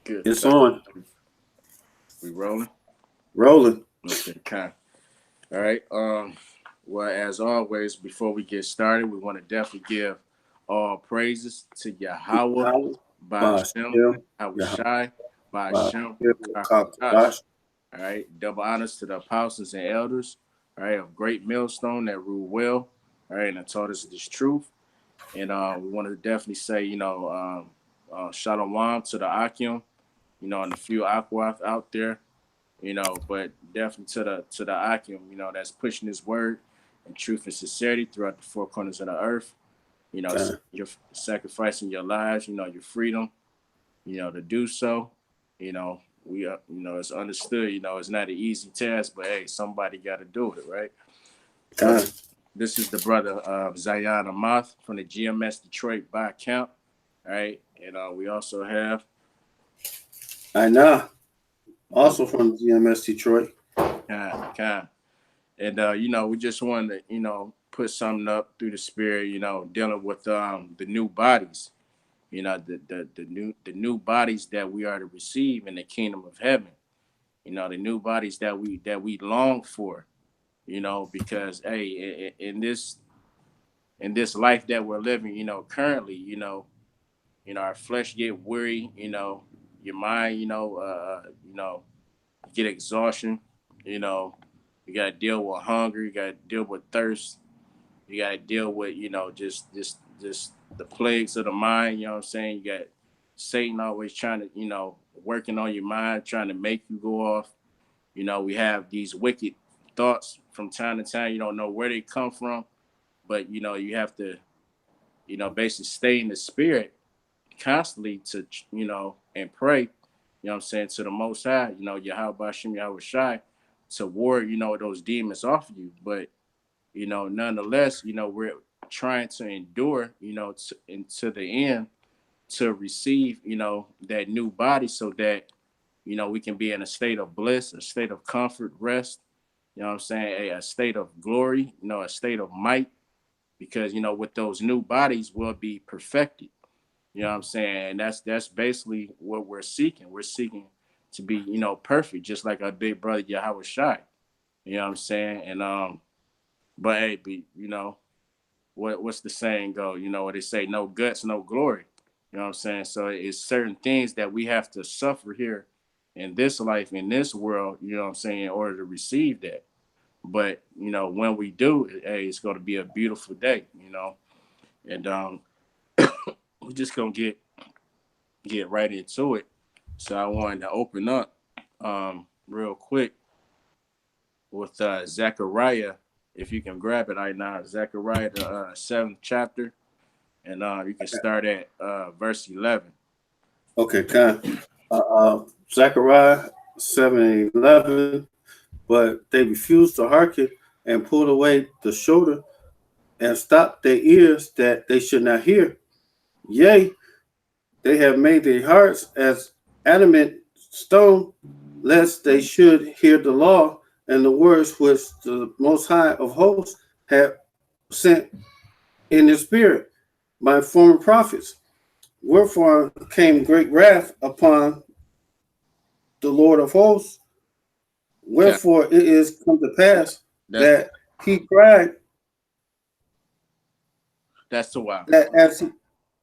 Good. It's on. We rolling? Rolling. Okay, kind. All right. Well, as always, before we get started, we want to definitely give all praises to Yahweh, How? Ba'ashem, Bashim. Yahushai, Ba'ashem, Rakatash. Kakadash. All right. Double honors to the apostles and elders. All right. Of great millstone that ruled well. All right. And taught us this truth. And we want to definitely say, shalom to the Akim, and a few Aquath out there, but definitely to the Akim, that's pushing his word and truth and sincerity throughout the four corners of the earth. Okay. You're sacrificing your lives, your freedom, to do so. It's understood. It's not an easy task, but hey, somebody got to do it, right? But Okay. this is the brother of Zion Amath from the GMS Detroit by count. All right. And we also have I know. the Also from GMS Detroit. kind. And we just wanted to, put something up through the spirit, dealing with the new bodies, the new bodies that we are to receive in the kingdom of heaven, the new bodies that we long for, because hey, in this life that we're living, currently, our flesh get weary, your mind, get exhaustion, you know, you gotta deal with hunger, you gotta deal with thirst, you gotta deal with, just the plagues of the mind, you know what I'm saying? You got Satan always trying to, working on your mind, trying to make you go off. We have these wicked thoughts from time to time. You don't know where they come from, but you have to, basically stay in the spirit constantly to and pray, what I'm saying, to the most high, Yahweh Bashim Yahweh Shai, to ward, those demons off of you. But, nonetheless, we're trying to endure, into the end to receive, that new body so that, we can be in a state of bliss, a state of comfort, rest, what I'm saying, a state of glory, a state of might, because, with those new bodies will be perfected. You know what I'm saying? And that's basically what we're seeking. We're seeking to be, perfect, just like our big brother Yahweh Shai. You know what I'm saying? And but hey, what's the saying go? What they say, no guts, no glory. You know what I'm saying? So it's certain things that we have to suffer here in this life, in this world, you know what I'm saying, in order to receive that. But, when we do, hey, it's gonna be a beautiful day, And we're just gonna get right into it. So I wanted to open up real quick with Zechariah, if you can grab it right now. Zechariah, the seventh chapter, and you can start at verse 11. Okay, kind. Zechariah 7:11. But they refused to hearken and pulled away the shoulder and stopped their ears that they should not hear. Yea, they have made their hearts as adamant stone, lest they should hear the law and the words which the Most High of hosts have sent in the Spirit by former prophets. Wherefore came great wrath upon the Lord of hosts. Okay, Wherefore it is come to pass that's that he cried that's the wow. that as he keep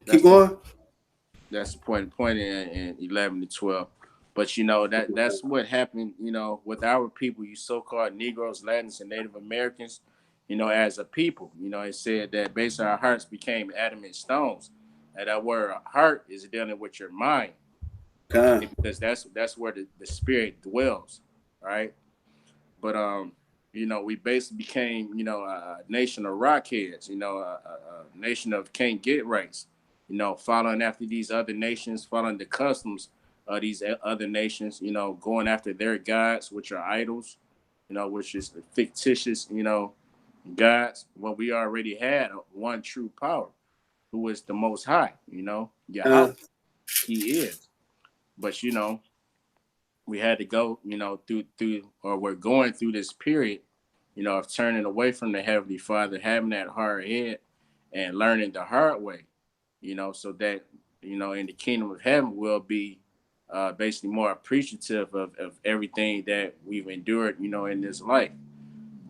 That's the going. that's the point in 11 to 12. But that's what happened. With our people, you so-called Negroes, Latins, and Native Americans. As a people, it said that basically our hearts became adamant stones. And that word heart is dealing with your mind. God, Okay, because that's where the spirit dwells, right? But we basically became, a nation of rockheads, a nation of can't get rights, following after these other nations, following the customs of these other nations, going after their gods, which are idols, which is fictitious, gods. Well, we already had one true power, who is the Most High, Yahweh. God, He is. But we had to go, through, or we're going through this period, of turning away from the Heavenly Father, having that hard head, and learning the hard way, so that in the kingdom of heaven we'll be, basically more appreciative of everything that we've endured, in this life.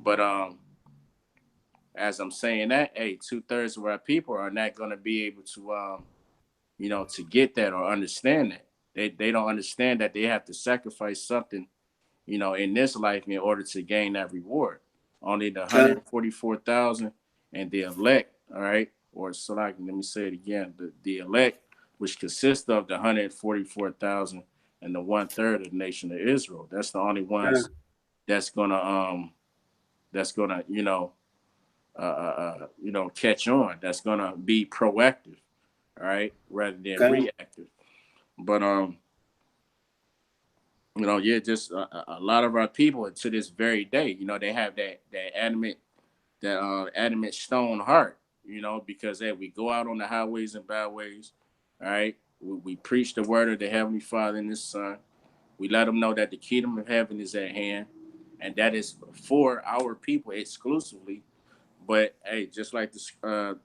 But as I'm saying that, hey, 2/3 of our people are not going to be able to, to get that or understand that. They don't understand that they have to sacrifice something, in this life in order to gain that reward. Only the Con, 144,000 and the elect, all right, or so like, let me say it again, the elect, which consists of the 144,000 and the 1/3 of the nation of Israel. That's the only ones con, that's gonna catch on. That's gonna be proactive, all right, rather than con, reactive. But yeah, just a lot of our people to this very day, they have that adamant stone heart, because hey, we go out on the highways and byways, all right. We preach the word of the Heavenly Father and His Son. We let them know that the kingdom of heaven is at hand, and that is for our people exclusively. But hey, just like the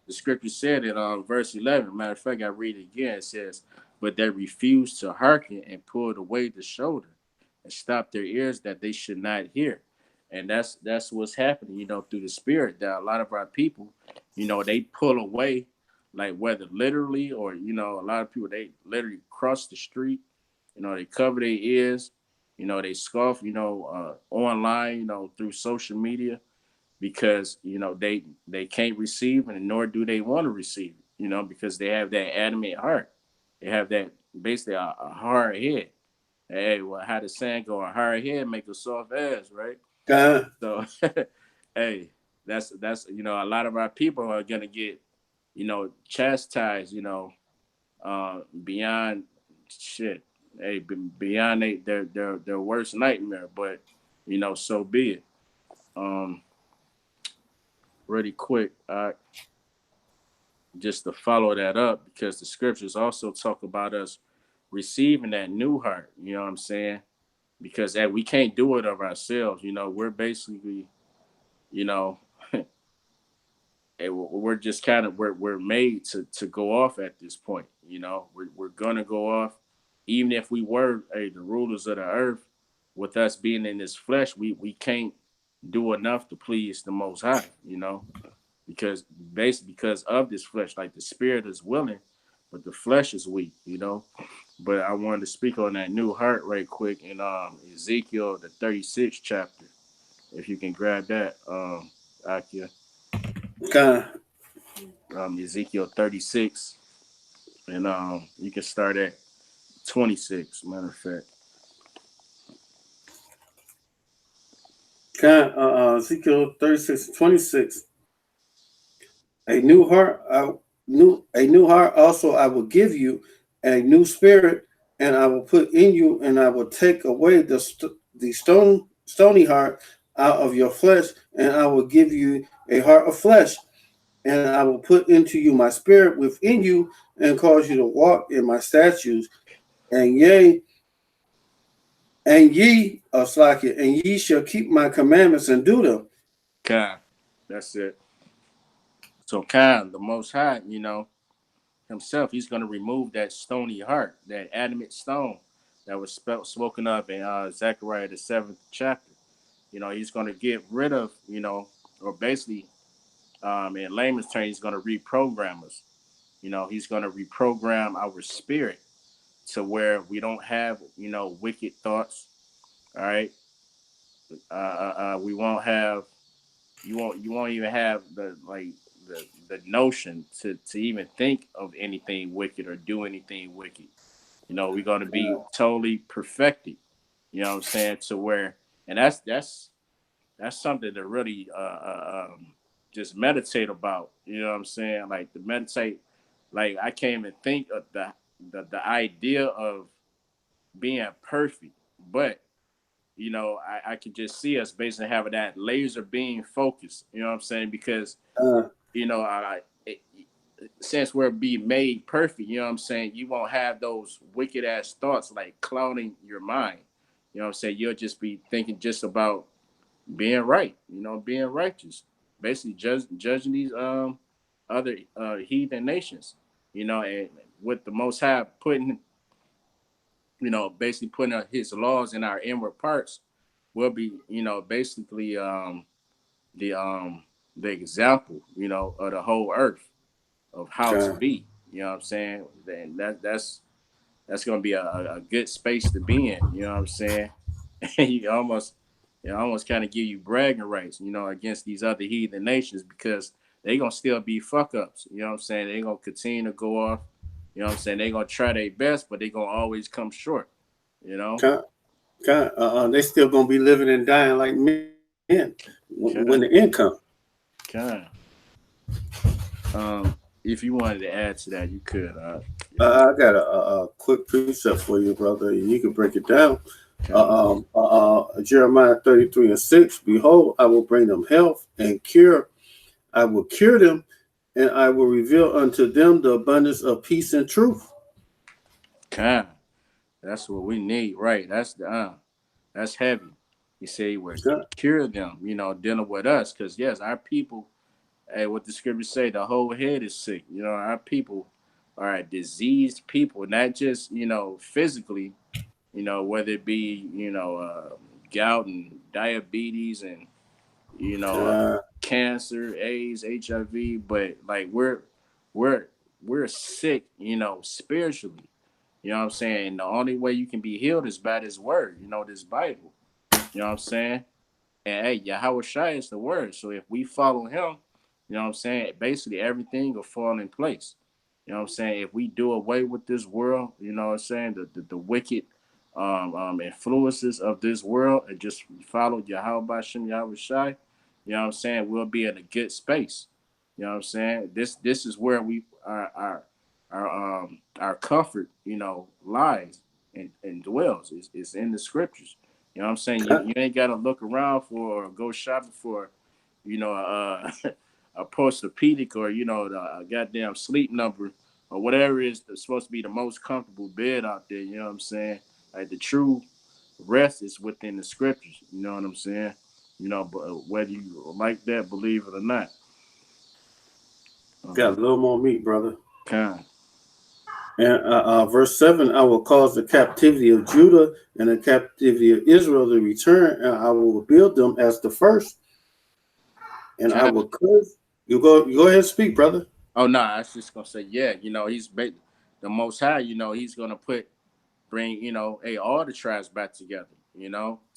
scripture said in verse 11. Matter of fact, I read it again. It says, "But they refused to hearken and pulled away the shoulder and stopped their ears that they should not hear." And that's what's happening, through the Spirit. That a lot of our people, they pull away, like whether literally or a lot of people they literally cross the street. They cover their ears. They scoff. Online. Through social media because they can't receive and nor do they want to receive because they have that adamant heart. They have that basically a hard head. Hey, well, how the saying go? A hard head make a soft ass, right? con, So hey, that's a lot of our people are gonna get chastised beyond shit. Hey, beyond their worst nightmare, but so be it. um Really quick, just to follow that up, because the scriptures also talk about us receiving that new heart. You know what I'm saying? Because we can't do it of ourselves. We're basically, you know, we're just kind of we're made to go off at this point. We're gonna go off, even if we were the rulers of the earth. With us being in this flesh, we can't do enough to please the Most High. Because basically because of this flesh, like the spirit is willing, but the flesh is weak. But I wanted to speak on that new heart right quick in Ezekiel the 36th chapter. If you can grab that, Akia. con, Ezekiel 36, and you can start at 26. Matter of fact, con, Ezekiel 36:26. A new heart, a new heart also I will give you, a new spirit, and I will put in you, and I will take away the stony heart out of your flesh, and I will give you a heart of flesh, and I will put into you my spirit within you, and cause you to walk in my statutes, and and ye shall keep my commandments and do them. Khan. That's it. So Khan, the Most High, himself, he's going to remove that stony heart, that adamant stone that was spoken of in Zechariah the 7th chapter. He's going to get rid of, or basically, in layman's terms, he's going to reprogram us. He's going to reprogram our spirit to where we don't have, wicked thoughts. All right. We won't have, you won't even have the notion to even think of anything wicked or do anything wicked. We're going to be totally perfected. You know what I'm saying? To where, and that's something to really just meditate about. You know what I'm saying? Like to meditate, like I can't even think of the idea of being perfect, but I can just see us basically having that laser beam focus. You know what I'm saying? Because Uh, since we're being made perfect, you know what I'm saying, you won't have those wicked ass thoughts like clouding your mind. You know what I'm saying? You'll just be thinking just about being right, being righteous, basically judging these other heathen nations, and with the Most High putting basically putting his laws in our inward parts will be, basically the the example, of the whole earth of how to God, be. You know what I'm saying? Then that's gonna be a good space to be in. You know what I'm saying? you almost kind of give you bragging rights, against these other heathen nations because they gonna still be fuck ups. You know what I'm saying? They gonna continue to go off. You know what I'm saying? They gonna try their best, but they gonna always come short. You know? God, God, they still gonna be living and dying like men when Kind, the end comes. kind. If you wanted to add to that, you could. I got a quick precept for you, brother, and you can break it down. Kind. Jeremiah 33:6. Behold, I will bring them health and cure. I will cure them, and I will reveal unto them the abundance of peace and truth. Kind. That's what we need, right? That's heavy. You say he would God, cure them, dealing with us, because yes, our people. Hey, what the scriptures say, the whole head is sick. Our people are a diseased people, not just physically. Whether it be gout and diabetes and God, cancer, AIDS, HIV, but like we're we're sick, spiritually. You know what I'm saying? And the only way you can be healed is by this word, this Bible. You know what I'm saying? And hey, Yahweh Shai is the word. So if we follow him, you know what I'm saying? Basically everything will fall in place. You know what I'm saying? If we do away with this world, you know what I'm saying? The wicked influences of this world and just follow Yahweh Bashem Yahweh Shai, you know what I'm saying? We'll be in a good space. You know what I'm saying? This is where we our comfort, lies and dwells. It's in the scriptures. You know what I'm saying? You, God, you ain't gotta look around for or go shopping for, a posturpedic or a goddamn sleep number or whatever is supposed to be the most comfortable bed out there. You know what I'm saying? Like the true rest is within the scriptures. You know what I'm saying? But whether you like that, believe it or not. got a little more meat, brother. Kind, And verse 7, I will cause the captivity of Judah and the captivity of Israel to return, and I will build them as the first, and I kind. will curse. You go ahead and speak, brother. Oh no, I was just gonna say, yeah. The Most High. He's gonna bring all the tribes back together.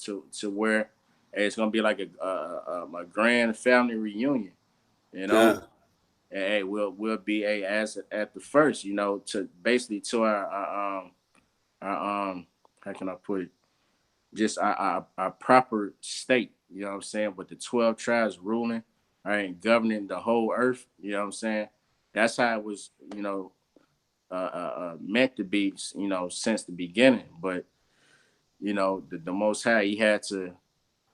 To where it's gonna be like a grand family reunion. You know, God, and hey, we'll be as at the first. To basically to our how can I put it? Just our proper state. You know what I'm saying? With the 12 tribes ruling, all right, governing the whole earth. You know what I'm saying? That's how it was. Meant to be. Since the beginning. But the Most High, he had to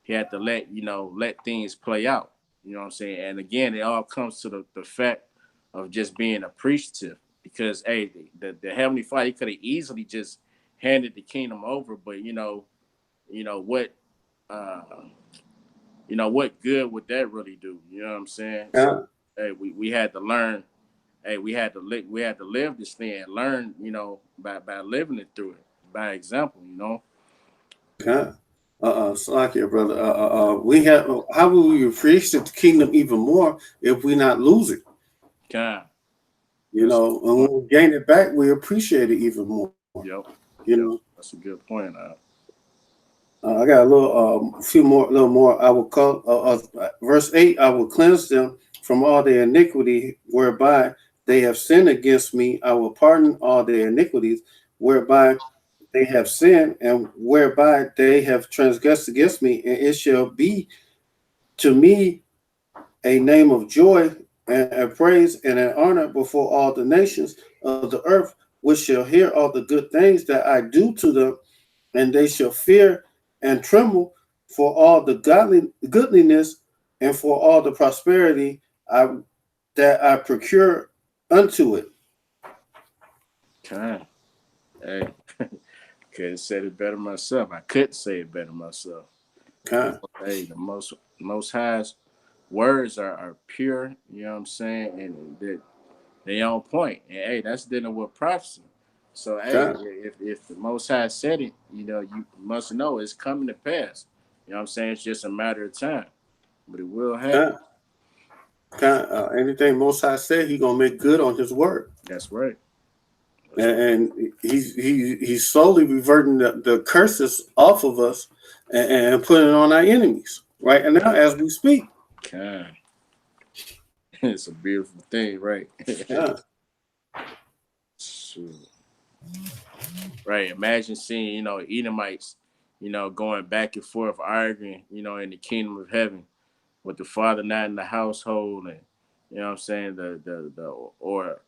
let things play out. You know what I'm saying? And again, it all comes to the fact of just being appreciative because hey, the Heavenly Father, he could have easily just handed the kingdom over, but what uh what good would that really do? You know what I'm saying? So God, hey, we had to learn. Hey, we had to live this thing and learn, by living it through it, by example. God. Slakia, brother. We have. How will we appreciate the kingdom even more if we not lose it? God, You that's a know, and good point. when we gain it back, we appreciate it even more. Yep, You yep, know. that's a good point. I got a little more. I will call verse 8. I will cleanse them from all their iniquity, whereby they have sinned against me. I will pardon all their iniquities, whereby they have sinned, and whereby they have transgressed against me. And it shall be to me a name of joy and a praise and an honor before all the nations of the earth, which shall hear all the good things that I do to them, and they shall fear and tremble for all the goodliness and for all the prosperity that I procure unto it. Okay. Hey, could have said it better myself. I could say it better myself. Okay. Hey, the most highest words are pure, you know what I'm saying? And that they on point. And hey, that's dealing with prophecy. So hey, God, if the Most High said it, you must know it's coming to pass. You know what I'm saying? It's just a matter of time, but it will happen. God, God, anything Most High said, He gonna make good on His word, That's right. That's right. and he's slowly reverting the curses off of us and putting it on our enemies right and now as we speak. God, it's a beautiful thing, right? Yeah, Shoot. Right. Imagine seeing, Edomites, going back and forth, arguing, in the kingdom of heaven with the father not in the household, and you know what I'm saying, the or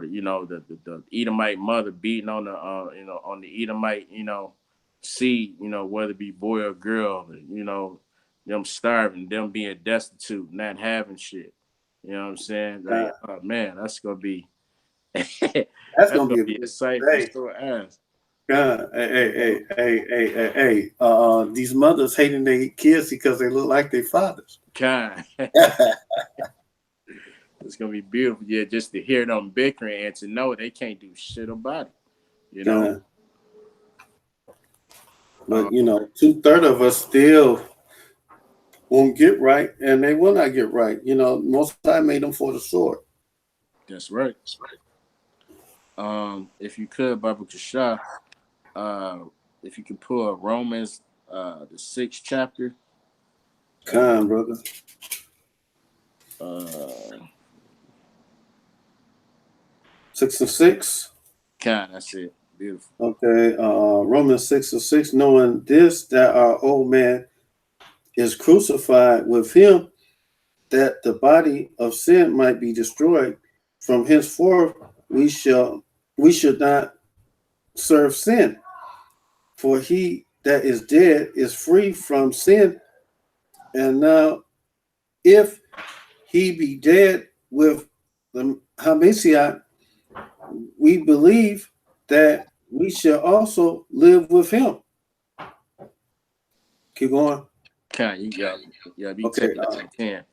the the Edomite mother beating on the on the Edomite, seed, whether it be boy or girl, them starving, them being destitute, not having shit. You know what I'm saying? Like, God, oh man, that's gonna be that's that's gonna gonna be a be a beautiful sight for day. sore eyes. God, You know? hey. These mothers hating their kids because they look like their fathers. Kind. It's gonna be beautiful, yeah, just to hear them bickering and to know they can't do shit about it, you know. God, but Um, 2/3 of us still won't get right, and they will not get right. Most I made them for the sword. that's right. If you could, Baba Kasha, uh, if you could pull up Romans, the sixth chapter, uh, Kind brother. uh, 6:6. kind, that's it, beautiful. Okay, Romans 6:6. Knowing this, that our old man is crucified with him, that the body of sin might be destroyed. From henceforth, we should not serve sin. For he that is dead is free from sin. And now, if he be dead with the Hamasiah, we believe that we shall also live with him. Keep going. Kind, you Okay, take it to 10.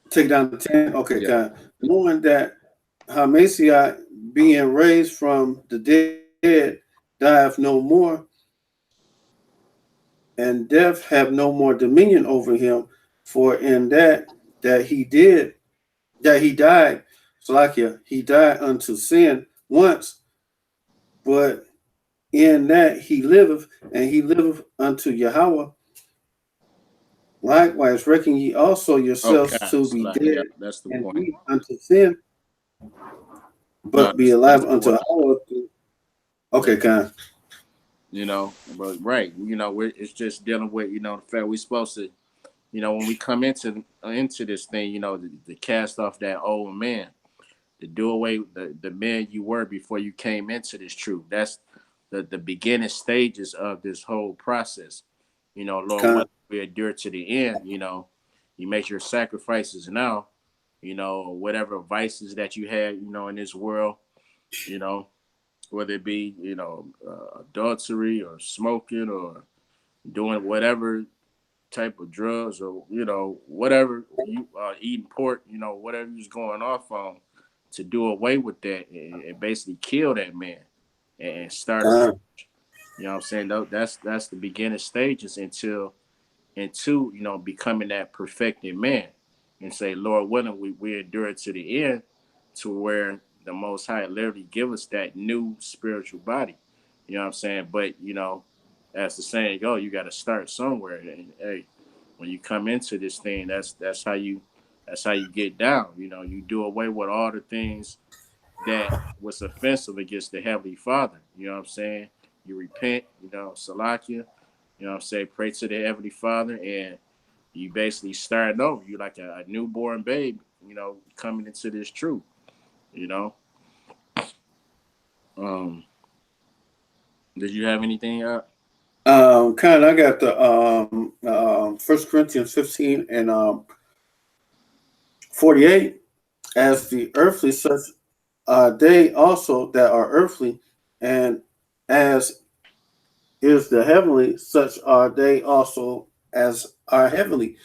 take down to 10. Okay, Yeah, kind. Knowing that Hamasiah, being raised from the dead, dieth no more, and death have no more dominion over him. For in that he died, Salakia, he died unto sin once, but in that he liveth, and he liveth unto Yahweh. Likewise, reckon ye also yourselves okay, to so be like, yeah, dead that's the point. indeed unto sin, No, but be that's alive the unto point. Yahweh. Okay, kind. But right, it's just dealing with, the fact we're supposed to, when we come into this thing, to cast off that old man, to do away with the man you were before you came into this truth. That's the beginning stages of this whole process. Lord, Kind. whether we endure to the end, you make your sacrifices now, whatever vices that you had, in this world, you know, whether it be, adultery or smoking or doing whatever type of drugs or whatever you eating pork, whatever was going off on, to do away with that and basically kill that man and start afresh. Kind. You know what I'm saying? That's the beginning stages into becoming that perfected man, and say, Lord willing, we endure it to the end, to where the Most High literally give us that new spiritual body. You know what I'm saying? But as the saying go, you got to start somewhere. And hey, when you come into this thing, that's how you get down. You do away with all the things that was offensive against the Heavenly Father. You know what I'm saying? You repent, Salakia, what I'm saying, pray to the Heavenly Father, and you basically starting over. You like a newborn baby, coming into this truth, you know. Um, did you have anything up? Kind. I got the 1 Corinthians 15 and 48. As the earthly, such are they also that are earthly, and as is the heavenly, such are they also as are heavenly.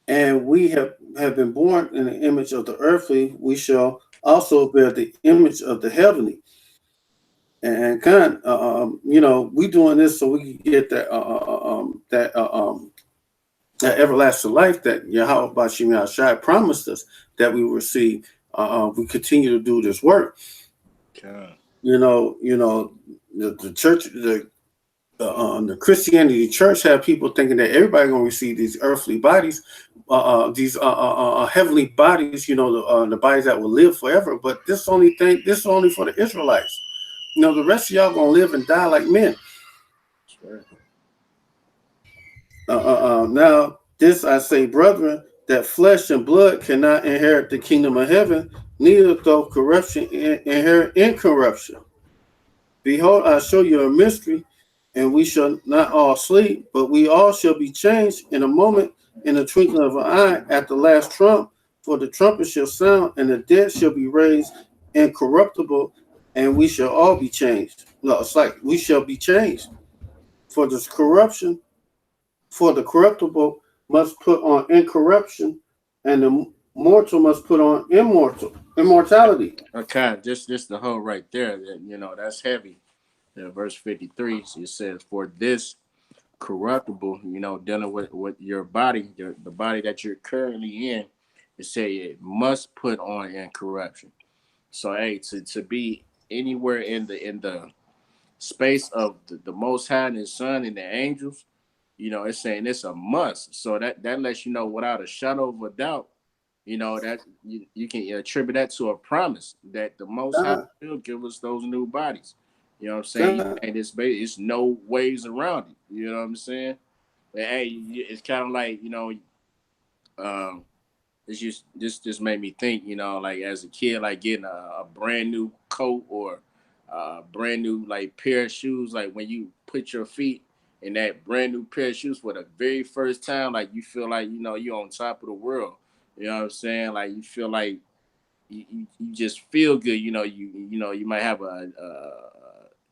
And we have been born in the image of the earthly, we shall also bear the image of the heavenly. And kind, we doing this so we can get that everlasting life that Yahweh Bashim Yahshai promised us that we will receive. We continue to do this work. Okay. The church, the Christianity church have people thinking that everybody gonna receive these earthly bodies, these heavenly bodies. The bodies that will live forever. But this is only for the Israelites. The rest of y'all gonna live and die like men. Sure. Now, this I say, brethren, that flesh and blood cannot inherit the kingdom of heaven, neither doth corruption inherit incorruption. Behold, I show you a mystery, and we shall not all sleep, but we all shall be changed in a moment, in the twinkling of an eye, at the last trump. For the trumpet shall sound, and the dead shall be raised incorruptible, and we shall all be changed. No, it's like we shall be changed. For this corruption, for the corruptible must put on incorruption, and the mortal must put on immortality. Okay, just the whole right there. That that's heavy. Verse 53. It says, "For this corruptible, dealing with your body, the body that you're currently in, it say it must put on incorruption." So, hey, to be anywhere in the space of the Most High and His Son and the angels, it's saying it's a must. So that lets you know without a shadow of a doubt, that you can attribute that to a promise that the Most High will give us those new bodies. You know what I'm saying? And it's no ways around it. You know what I'm saying? But hey, it's kind of like it's just made me think. Like as a kid, like getting a brand new coat or a brand new like pair of shoes. Like when you put your feet in that brand new pair of shoes for the very first time, like you feel like you're on top of the world. You know what I'm saying? Like you feel like you just feel good. You might have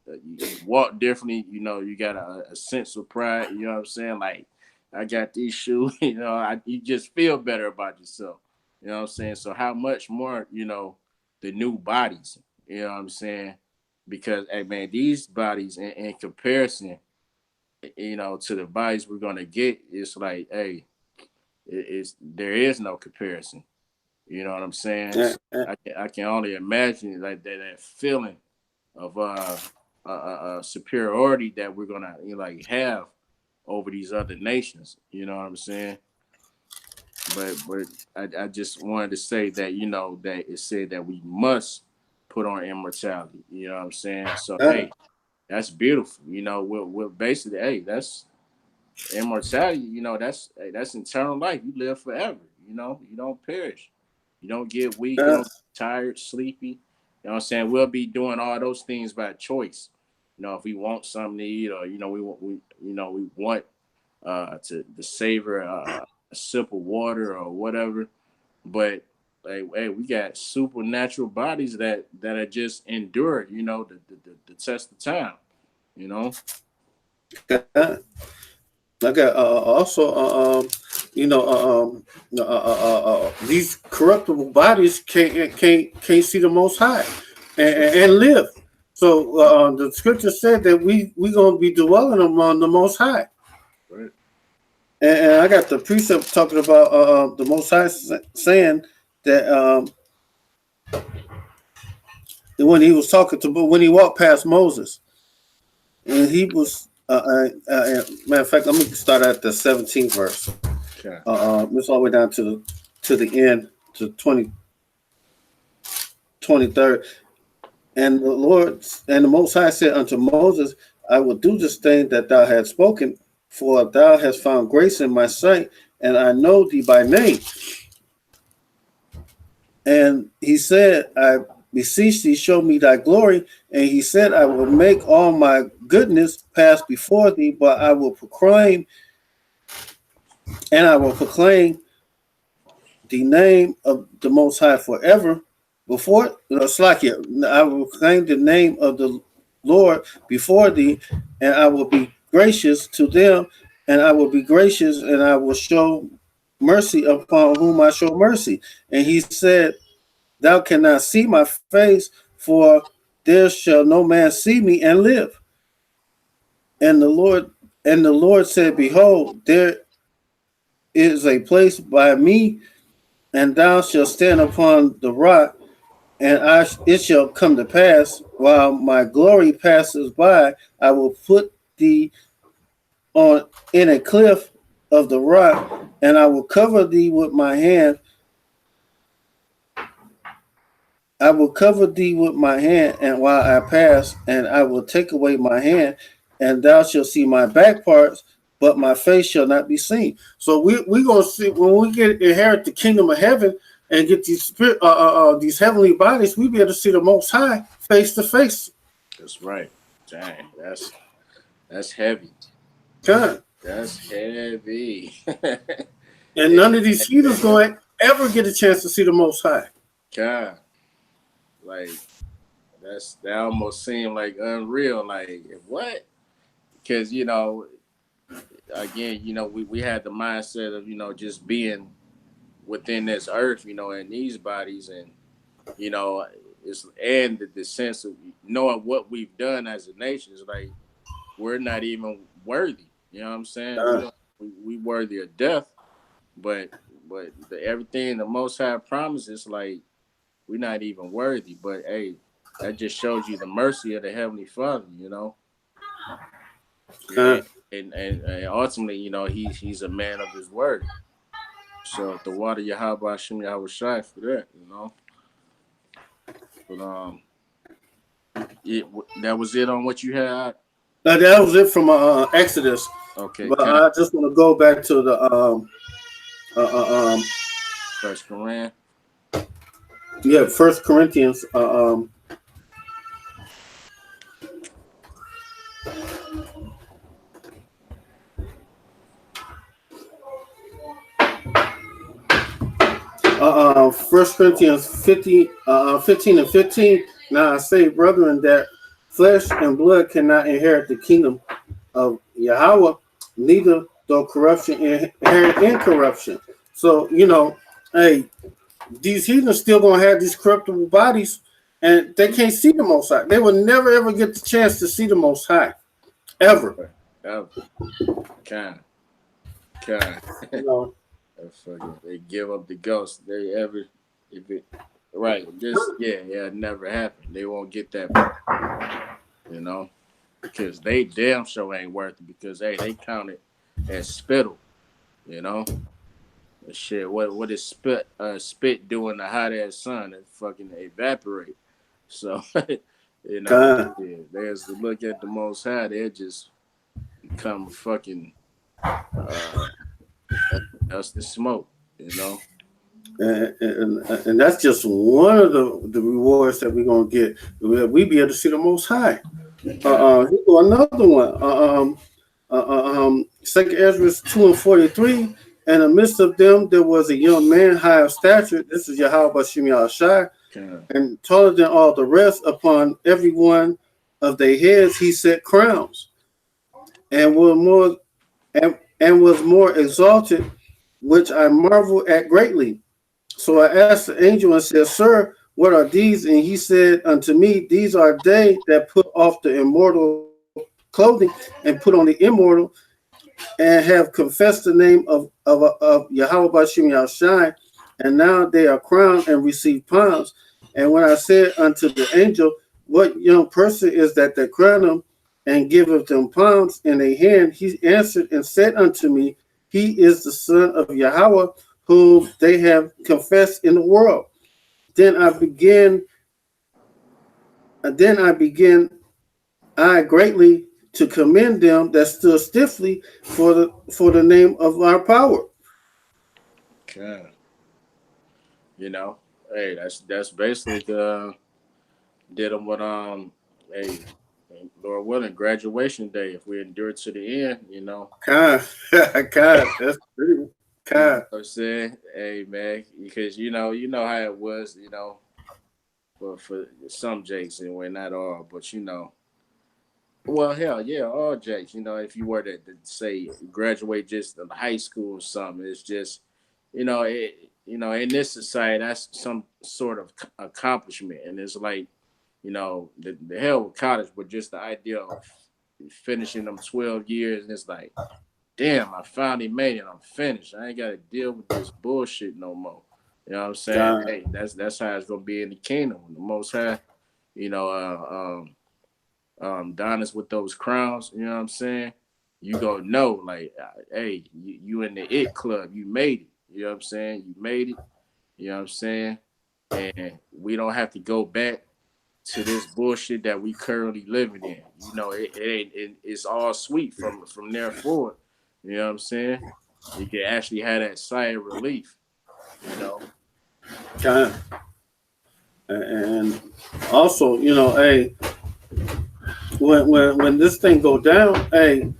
you walk differently. You got a sense of pride. You know what I'm saying? Like I got these shoes. You just feel better about yourself. You know what I'm saying? So how much more the new bodies? You know what I'm saying? Because hey man, these bodies in comparison, to the bodies we're gonna get, it's like hey, there is no comparison. You know what I'm saying? So I can only imagine like that feeling of superiority that we're gonna like have over these other nations. You know what I'm saying? But I just wanted to say that that it said that we must put on immortality. You know what I'm saying? So hey, that's beautiful. We're basically hey, that's immortality. That's eternal life. You live forever. You don't perish. You don't get weak. You don't get tired, sleepy. You know what I'm saying? We'll be doing all those things by choice. If we want something to eat, or we want to savor a sip of water or whatever. But hey, we got supernatural bodies that are just endured. The test of time. I got also these corruptible bodies can't see the Most High and live. So the scripture said that we gonna be dwelling among the Most High. Right. And I got the precept talking about the Most High saying that when he was when he walked past Moses, and he was matter of fact, let me start at the 17th verse. Okay. It's all the way down to the end, to 23rd. And the Lord and the Most High said unto Moses, I will do this thing that thou hast spoken, for thou hast found grace in my sight, and I know thee by name. And he said, I beseech thee, show me thy glory. And he said, I will make all my goodness pass before thee, but I will proclaim the name of the Most High forever. I will proclaim the name of the Lord before thee, and I will be gracious to them, and I will be gracious, and I will show mercy upon whom I show mercy. And he said, thou cannot see my face, for there shall no man see me and live. And the Lord said, Behold, there is a place by me, and thou shalt stand upon the rock, and it shall come to pass, while my glory passes by, I will put thee on in a cliff of the rock, and I will cover thee with my hand. I will cover thee with my hand, and while I pass, and I will take away my hand, and thou shalt see my back parts, but my face shall not be seen. So we gonna see when we get inherit the kingdom of heaven and get these these heavenly bodies, we be able to see the Most High face to face. That's right. Dang, that's heavy. God. That's heavy. And none of these heathens going to ever get a chance to see the Most High. God, like that almost seemed like unreal. Like what? Because again, we had the mindset of just being within this earth, in these bodies, and you know, it's and the sense of knowing what we've done as a nation is like we're not even worthy. You know what I'm saying? We worthy of death, but everything the Most High promises, like we're not even worthy. But hey, that just shows you the mercy of the Heavenly Father. Uh, And ultimately, he's a man of his word. So the water Yahweh Hashem Yahweh Shai for that. But that was it on what you had. that was it from Exodus. Okay, But I just want to go back to the First Quran. Yeah, First Corinthians. First Corinthians 15 and 15. Now I say, brethren, that flesh and blood cannot inherit the kingdom of Yahweh, neither though corruption inherit incorruption. So, hey, these heathens still gonna have these corruptible bodies, and they can't see the Most High. They will never ever get the chance to see the Most High, ever. Kind. They give up the ghost. It never happened. They won't get that, because they damn sure ain't worth it. Because hey, they count it as spittle, Shit, what is spit doing the hot ass sun? It fucking evaporate. So, there's to look at the Most High. They just become fucking that's the smoke, And that's just one of the rewards that we're gonna get. We be able to see the Most High. Another one. 2 Ezra 2:43. In the midst of them, there was a young man, high of stature. This is Yahweh Bashim Yahshai, and taller than all the rest. Upon every one of their heads, he set crowns, and was more exalted, which I marvel at greatly. So I asked the angel and said, Sir, what are these? And he said unto me, These are they that put off the immortal clothing and put on the immortal, and have confessed the name of Yahweh Bashim Yahshai, and now they are crowned and receive palms. And when I said unto the angel, What young person is that crown them and giveth them palms in a hand? He answered and said unto me, He is the Son of Yahweh, whom they have confessed in the world. Then I began I greatly to commend them that stood stiffly for the name of our power. Okay. Hey, that's basically did them what hey, Lord willing, graduation day if we endure to the end, God, that's pretty kind. I'm saying, hey man, because you know how it was, for some Jakes anyway, not all, but well, hell yeah, all Jakes. If you were to say graduate just in high school or something, it's just, in this society, that's some sort of accomplishment, and it's like, you know, the hell with college, but just the idea of finishing them 12 years, and it's like, damn, I finally made it. I'm finished. I ain't got to deal with this bullshit no more. You know what I'm saying? God, Hey, that's how it's gonna be in the kingdom. The Most High, you know, dine us with those crowns. You know what I'm saying? You gonna know, like, hey, you in the it club. You made it. You know what I'm saying? You made it. You know what I'm saying? And we don't have to go back to this bullshit that we currently living in. You know, it's all sweet from there forward. You know what I'm saying? You can actually have that sigh of relief. You know, God. And also, you know, hey, when this thing go down, hey,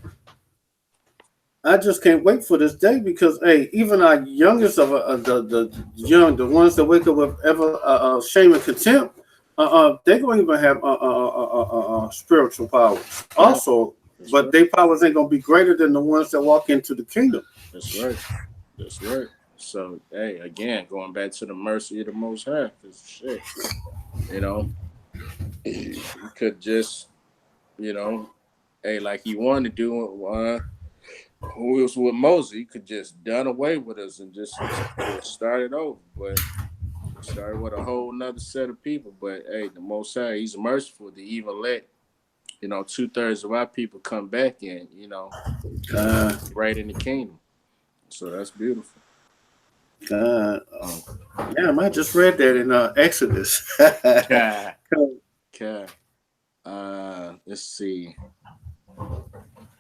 I just can't wait for this day because, hey, even our youngest of the ones that wake up with ever shame and contempt, they don't even have spiritual powers. yeah, Also, that's but right. their powers ain't gonna be greater than the ones that walk into the kingdom. That's right. That's right. So, hey, again, going back to the mercy of the Most High, cause shit, you know, he could just, you know, hey, like he wanted to do, who was with Moses, he could just done away with us and just started over, but started with a whole nother set of people. But hey, the Most High, He's merciful to even let, you know, 2/3 of our people come back in, you know, Uh, right in the kingdom. So that's beautiful. uh, Um, Damn, I just read that in Exodus. okay, okay. Let's see.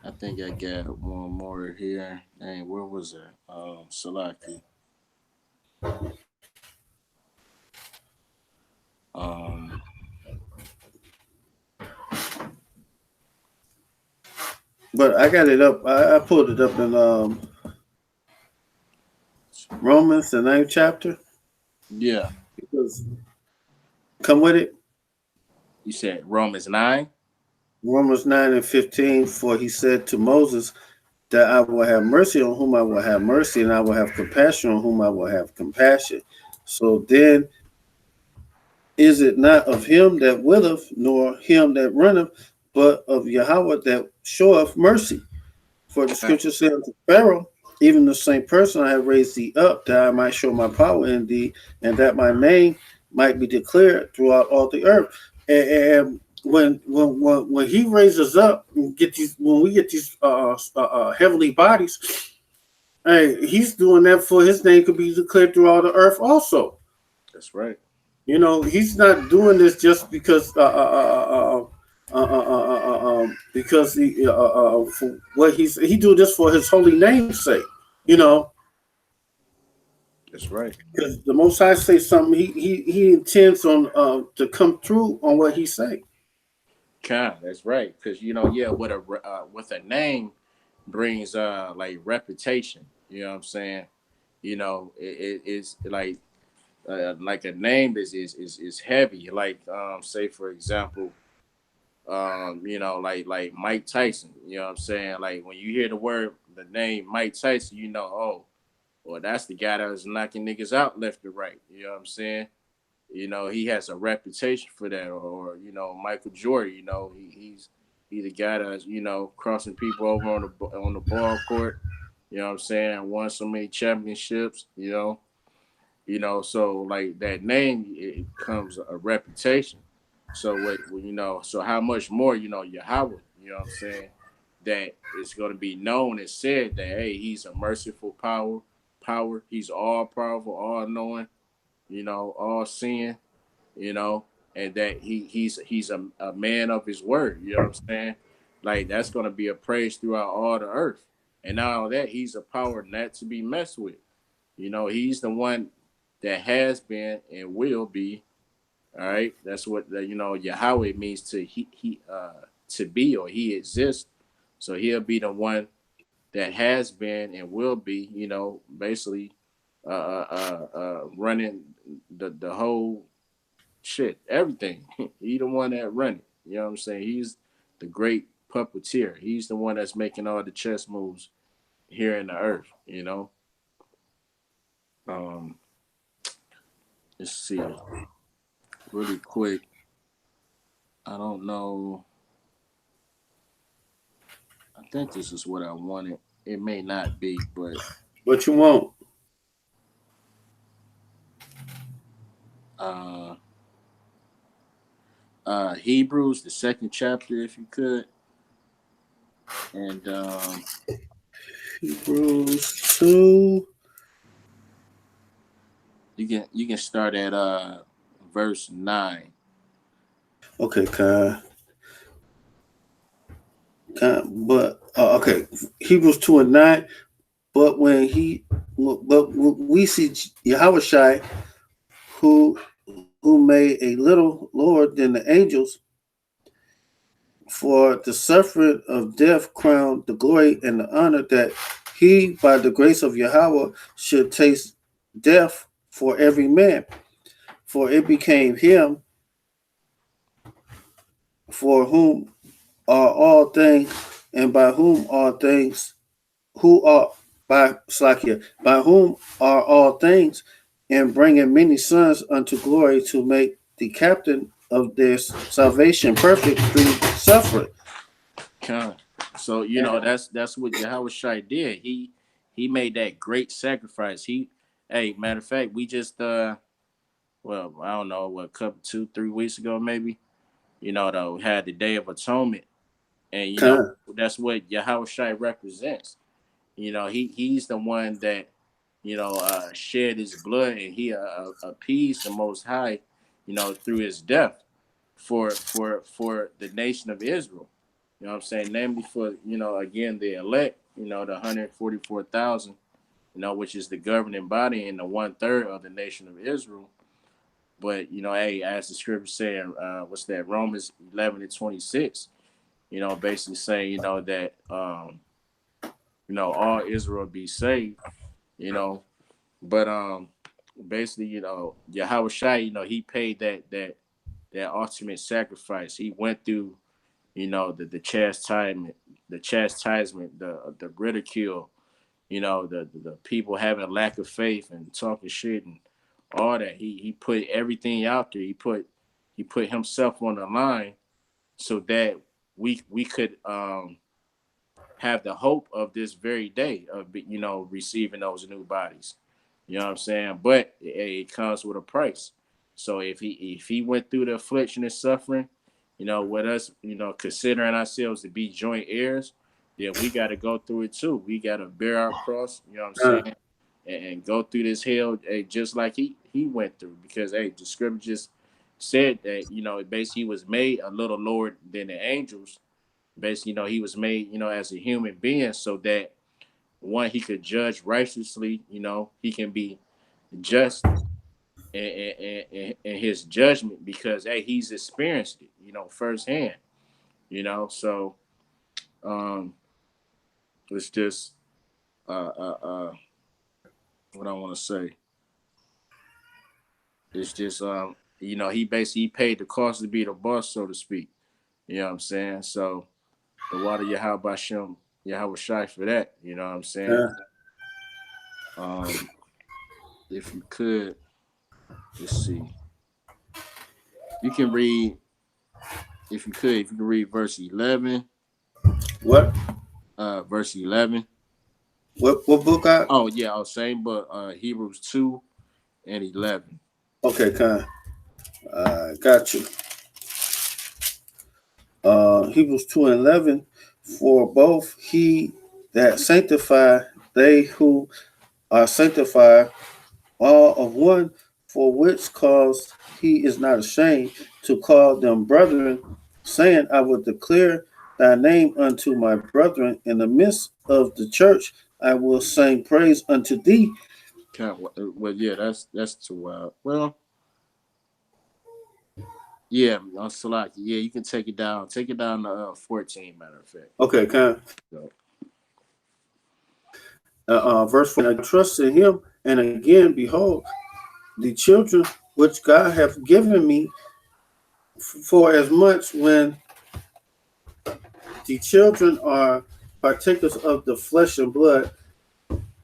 I think I got one more here. Dang, where was it? Salaki. Um, But I got it up. I pulled it up in Romans, the ninth chapter. yeah. Because come with it. You said Romans 9. Romans 9:15. For he said to Moses that I will have mercy on whom I will have mercy, and I will have compassion on whom I will have compassion. So then, is it not of him that willeth, nor him that runneth, but of Yahweh that showeth mercy? For the Okay, scripture said to Pharaoh, even the same person I have raised thee up, that I might show my power in thee, and that my name might be declared throughout all the earth. And when he raises up and get these, when we get these heavenly bodies, hey, he's doing that for his name could be declared throughout the earth also. that's right. You know, he's not doing this just because because for what he do this for his holy name's sake. You know, That's right. because the Most High say something, he intends on to come through on what he say. That's right. Because you know, yeah, with a name brings like reputation. You know what I'm saying? You know, it's like a name is heavy. Like say for example, you know, like Mike Tyson. You know what I'm saying? Like when you hear the name Mike Tyson, you know, oh, well, that's the guy that was knocking niggas out left and right. You know what I'm saying? You know, he has a reputation for that. Or you know, Michael Jordan. You know, he's the guy that's, you know, crossing people over on the ball court. You know what I'm saying? Won so many championships. You know, so like that name, it comes a reputation. So you know, so how much more, you know, Yahweh, you know what I'm saying, that it's going to be known and said that, hey, he's a merciful power, he's all powerful, all knowing, you know, all seeing, you know, and that he's a man of his word, you know what I'm saying? Like that's going to be a praise throughout all the earth. And not only that, he's a power not to be messed with. You know, he's the one that has been and will be. All right, that's what you know. Yahweh means to be, or he exists. So he'll be the one that has been and will be. You know, basically, running the whole shit, everything. He the one that run it. You know what I'm saying? He's the great puppeteer. He's the one that's making all the chess moves here in the earth. You know. Um, let's see really quick. I don't know. I think this is what I wanted. It may not be, but What you want? uh, Hebrews, the second chapter, if you could, and Hebrews 2. you can start at verse 9. Okay, but okay, Hebrews 2 and 9. But we see Yahushai, who made a little lower than the angels, for the suffering of death crowned the glory and the honor, that he, by the grace of Yahweh, should taste death for every man. For it became him, for whom are all things, and by whom all things, who are by Slakia, by whom are all things, and bringing many sons unto glory, to make the captain of their salvation perfect through suffering. So that's what Yahushua did. He made that great sacrifice. Matter of fact, we just well, I don't know, what, couple 2-3 weeks ago maybe, though, had the Day of Atonement, and Con, that's what Yahushua represents. He's the one that shed his blood, and he appeased the Most High, through his death for the nation of Israel. You know what I'm saying? Namely for, again, the elect, the 144,000, which is the governing body and the 1/3 of the nation of Israel. But, hey, as the scripture saying, what's that? Romans 11:26, basically saying, that, all Israel be saved, you know. But basically, Yahushua, he paid that ultimate sacrifice. He went through, the chastisement, the ridicule, the people having lack of faith and talking shit and all that. He put everything out there. He put himself on the line so that we could have the hope of this very day of receiving those new bodies. You know what I'm saying? But it comes with a price. So if he went through the affliction and suffering, with us, considering ourselves to be joint heirs, then we got to go through it too. We got to bear our cross. You know what I'm saying? And go through this hell, just like he went through. Because the scripture just said that basically he was made a little lower than the angels. Basically, he was made as a human being, so that one, he could judge righteously. He can be just in his judgment, because he's experienced it firsthand. So it's just what I want to say. It's just he basically paid the cost to be the boss, so to speak. You know what I'm saying? So the water Yahweh Shai for that. You know what I'm saying? If you could, let's see. You can read, if you can read verse 11. what? Verse 11. What book I? Oh yeah, I was saying, but Hebrews 2 and 11. Okay, Con. Got you. Hebrews 2 and 11. For both he that sanctify, they who are sanctified, all of one, for which cause he is not ashamed to call them brethren, saying, I will declare thy name unto my brethren in the midst of the church. I will sing praise unto thee. Well, yeah, that's too wild. Well, yeah, on Salaki. Yeah, you can take it down. Take it down to 14, matter of fact. Okay, Con. Verse 4, I trust in him, and again, behold, the children which God hath given me, for as much when the children are partakers of the flesh and blood,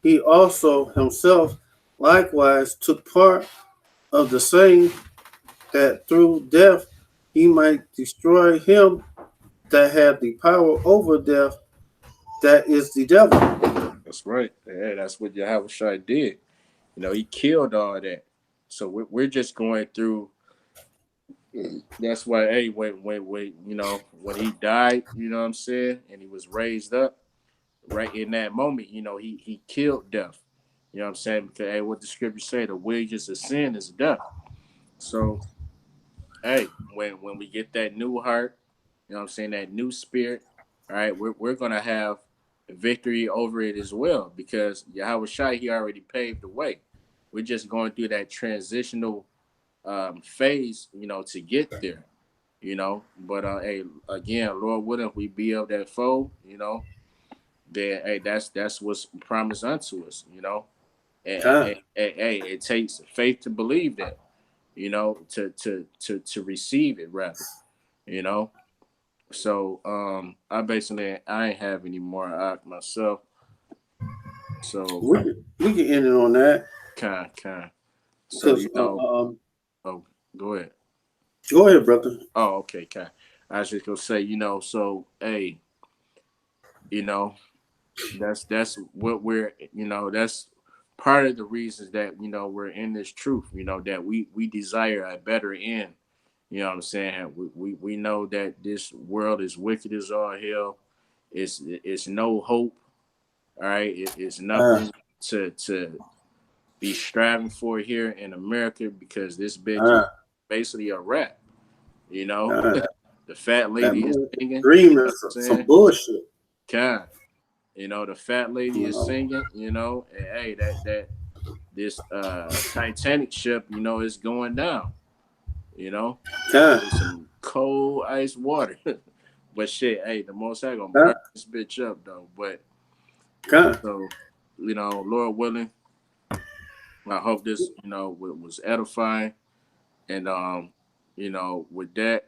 he also himself likewise took part of the same, that through death he might destroy him that had the power over death, that is the devil. That's right. Yeah, that's what Yahweh did. He killed all that. So we're just going through. That's why, hey, when he died, you know what I'm saying, and he was raised up, right in that moment, he killed death. You know what I'm saying? Because, hey, what the scripture say, the wages of sin is death. So, hey, when we get that new heart, you know what I'm saying, that new spirit, all right, we're gonna have victory over it as well, because Yahweh Shai, he already paved the way. We're just going through that transitional phase, to get there, But hey, again, Lord willing, if we be of that fold, then hey, that's what's promised unto us, Con, Hey, it takes faith to believe that, to receive it rather, you know. So I ain't have any more myself. So we can end it on that kind. So because oh, go ahead. go ahead, brother. Oh, okay, kind. I was just gonna say, so hey, you know, that's what that's part of the reasons that we're in this truth, that we desire a better end. You know what I'm saying? We know that this world is wicked as all hell. It's no hope. All right, it's Uh, nothing to be striving for here in America, because this bitch is uh, basically a rap. You know, uh, the fat that lady is singing. dream You know is what I'm some saying? bullshit. Kind. The fat lady You is know, singing. And hey, that this Titanic ship, is going down. You know, con, with some cold ice water. But shit, hey, the most I gonna con, burn this bitch up though. But con. so, Lord willing, I hope this, was edifying. And with that,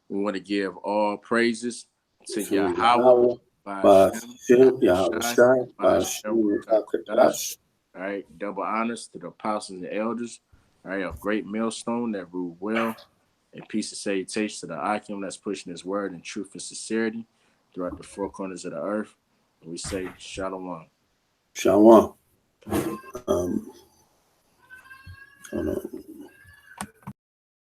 we want to give all praises to To Yahweh, Yahweh, by by Hashem, Shem, Yahweh Yahushai, Shai, by by Hashem, Shem, Rakakadash. Rakadash. All right, double honors to the apostles and the elders. All right, a great millstone that ruled well. And peace and salutation to the Akim that's pushing his word in truth and sincerity throughout the four corners of the earth. And we say Shalom. Shalom. Um, hold on.